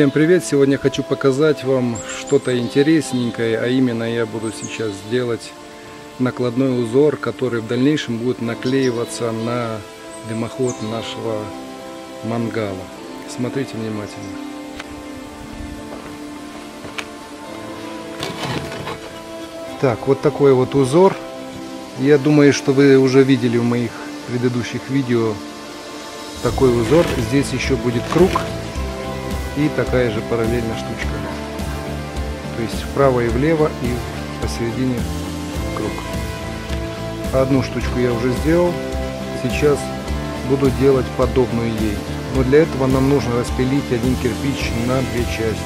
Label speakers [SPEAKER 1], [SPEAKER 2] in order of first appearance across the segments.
[SPEAKER 1] Всем привет! Сегодня хочу показать вам что-то интересненькое, а именно я буду сейчас делать накладной узор, который в дальнейшем будет наклеиваться на дымоход нашего мангала. Смотрите внимательно. Так, вот такой вот узор. Я думаю, что вы уже видели в моих предыдущих видео такой узор. Здесь еще будет круг и такая же параллельно штучка. То есть вправо и влево, и посередине круг. Одну штучку я уже сделал. Сейчас буду делать подобную ей. Но для этого нам нужно распилить один кирпич на две части.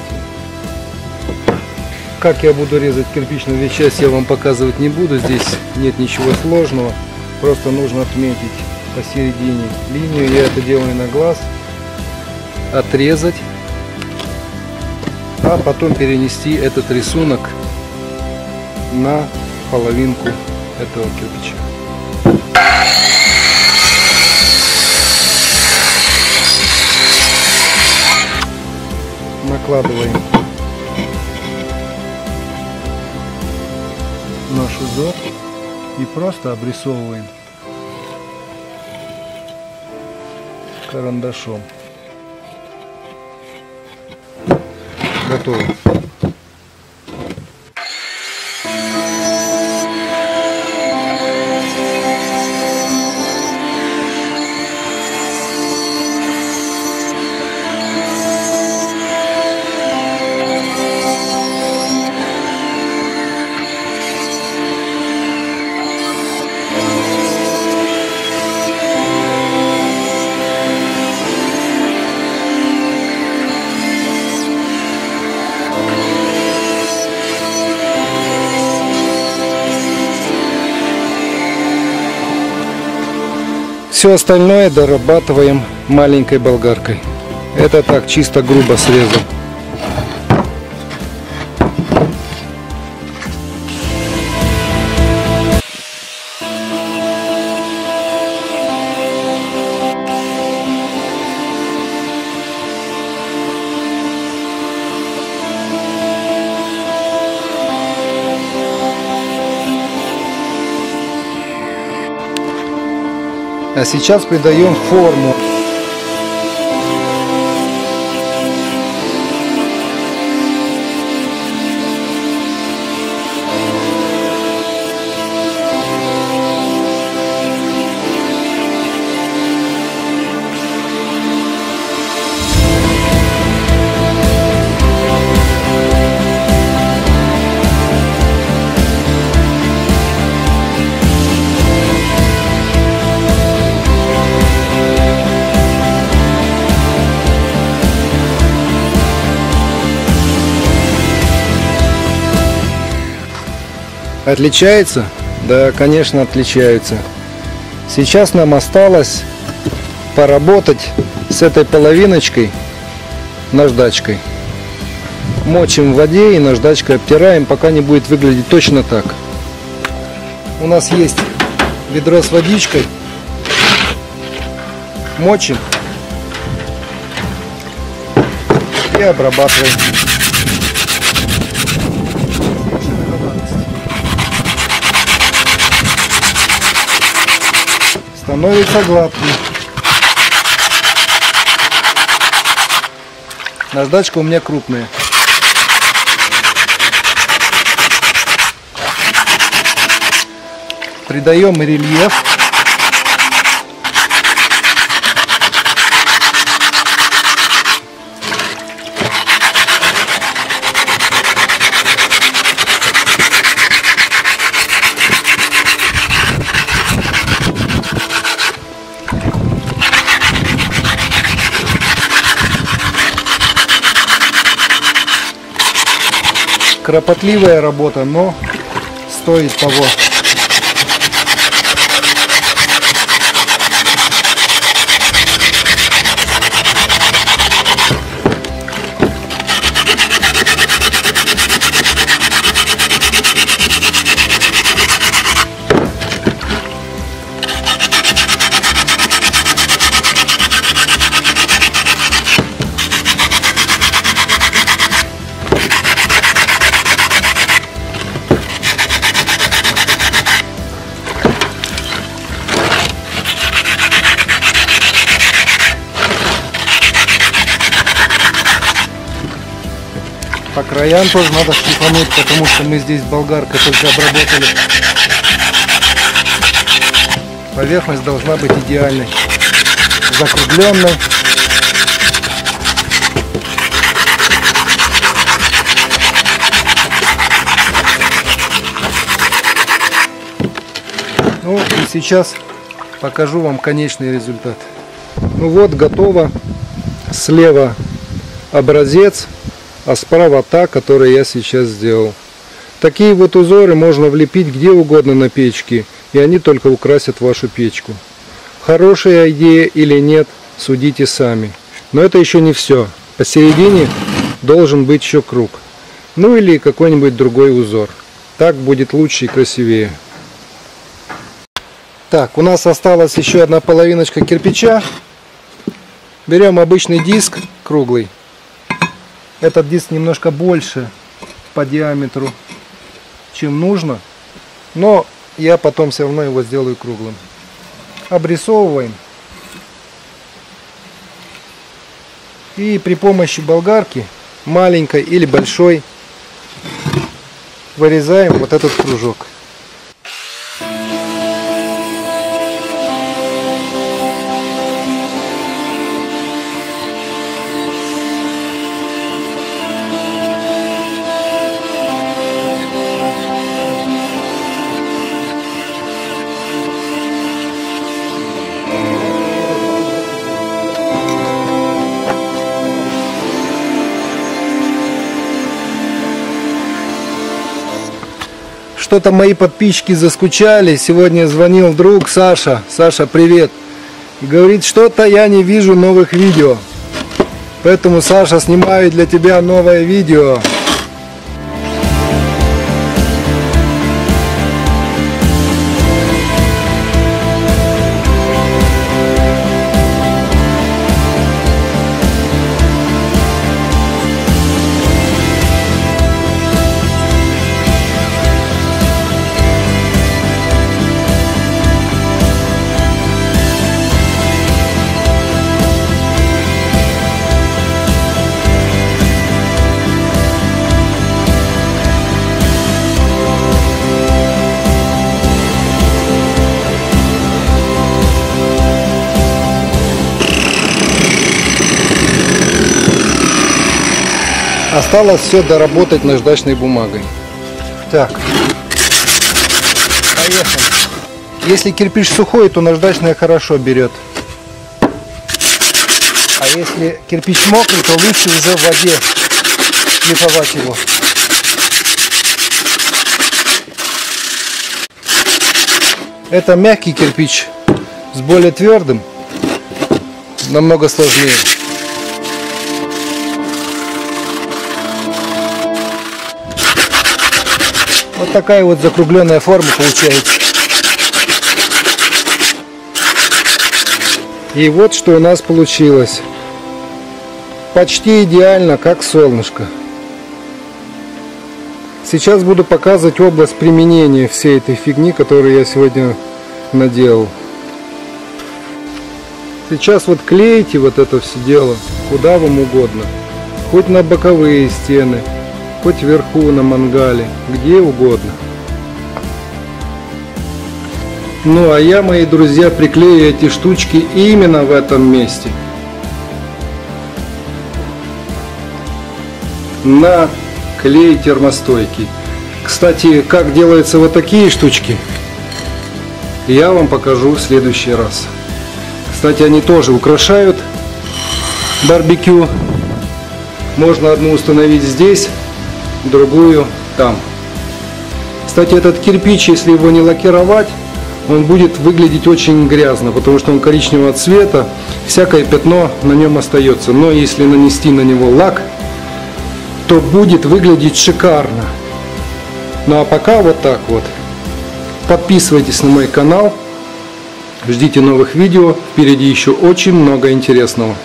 [SPEAKER 1] Как я буду резать кирпич на две части, я вам показывать не буду. Здесь нет ничего сложного. Просто нужно отметить посередине линию. Я это делаю на глаз. Отрезать. А потом перенести этот рисунок на половинку этого кирпича. Накладываем наш узор и просто обрисовываем карандашом. Готово. Все остальное дорабатываем маленькой болгаркой. Это так, чисто грубо срезал. А сейчас придаем форму. Отличается? Да, конечно, отличаются. Сейчас нам осталось поработать с этой половиночкой наждачкой. Мочим в воде и наждачкой обтираем, пока не будет выглядеть точно так. У нас есть ведро с водичкой. Мочим и обрабатываем. Становится гладким. Наждачка у меня крупная. Придаем рельеф. Кропотливая работа, но стоит того. Края тоже надо шлифануть, потому что мы здесь болгаркой только обработали. Поверхность должна быть идеальной, закругленной. Ну и сейчас покажу вам конечный результат. Ну вот, готово. Слева образец, а справа та, которую я сейчас сделал. Такие вот узоры можно влепить где угодно на печке, и они только украсят вашу печку. Хорошая идея или нет, судите сами. Но это еще не все. Посередине должен быть еще круг. Ну или какой-нибудь другой узор. Так будет лучше и красивее. Так, у нас осталась еще одна половиночка кирпича. Берем обычный диск круглый. Этот диск немножко больше по диаметру, чем нужно. Но я потом все равно его сделаю круглым. Обрисовываем. И при помощи болгарки, маленькой или большой, вырезаем вот этот кружок. Что-то мои подписчики заскучали. Сегодня звонил друг Саша. Саша, привет. Говорит, что-то я не вижу новых видео. Поэтому, Саша, снимаю для тебя новое видео. Осталось все доработать наждачной бумагой. Так, поехали. Если кирпич сухой, то наждачная хорошо берет. А если кирпич мокрый, то лучше уже в воде шлифовать его. Это мягкий кирпич с более твердым, намного сложнее. Вот такая вот закругленная форма получается. И вот что у нас получилось. Почти идеально, как солнышко. Сейчас буду показывать область применения всей этой фигни, которую я сегодня наделал. Сейчас вот клеите вот это все дело куда вам угодно. Хоть на боковые стены, хоть вверху на мангале, где угодно. Ну а я, мои друзья, приклею эти штучки именно в этом месте. На клей термостойкий. Кстати, как делаются вот такие штучки, я вам покажу в следующий раз. Кстати, они тоже украшают барбекю. Можно одну установить здесь, другую там. Кстати, этот кирпич, если его не лакировать, он будет выглядеть очень грязно, потому что он коричневого цвета, всякое пятно на нем остается. Но если нанести на него лак, то будет выглядеть шикарно. Ну а пока вот так вот. Подписывайтесь на мой канал, ждите новых видео, впереди еще очень много интересного.